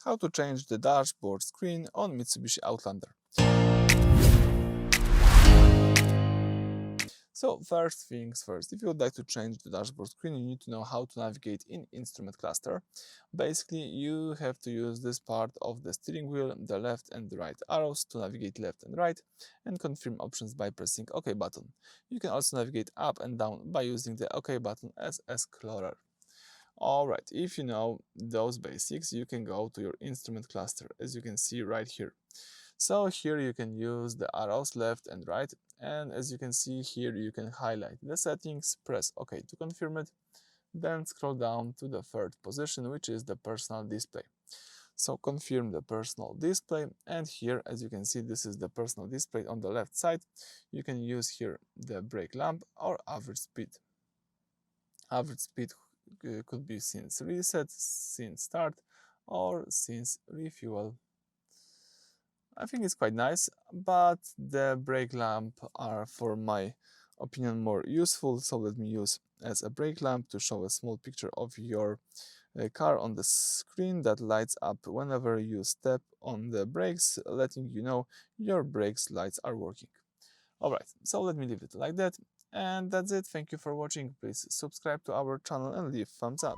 how to change the dashboard screen on Mitsubishi Outlander. So first things first, if you would like to change the dashboard screen, you need to know how to navigate in instrument cluster. Basically, you have to use this part of the steering wheel, the left and the right arrows to navigate left and right, and confirm options by pressing OK button. You can also navigate up and down by using the OK button as Explorer. Alright, if you know those basics, you can go to your instrument cluster, as you can see right here. So here you can use the arrows left and right, and as you can see here you can highlight the settings, press OK to confirm it, then scroll down to the third position, which is the personal display. So confirm the personal display, and here as you can see this is the personal display on the left side. You can use here the brake lamp or average speed. Average speed could be since reset, since start, or since refuel. I think it's quite nice, but the brake lamp are, for my opinion, more useful. So let me use as a brake lamp to show a small picture of your car on the screen that lights up whenever you step on the brakes, letting you know your brakes lights are working. Alright, so let me leave it like that. And that's it. Thank you for watching. Please subscribe to our channel and leave thumbs up.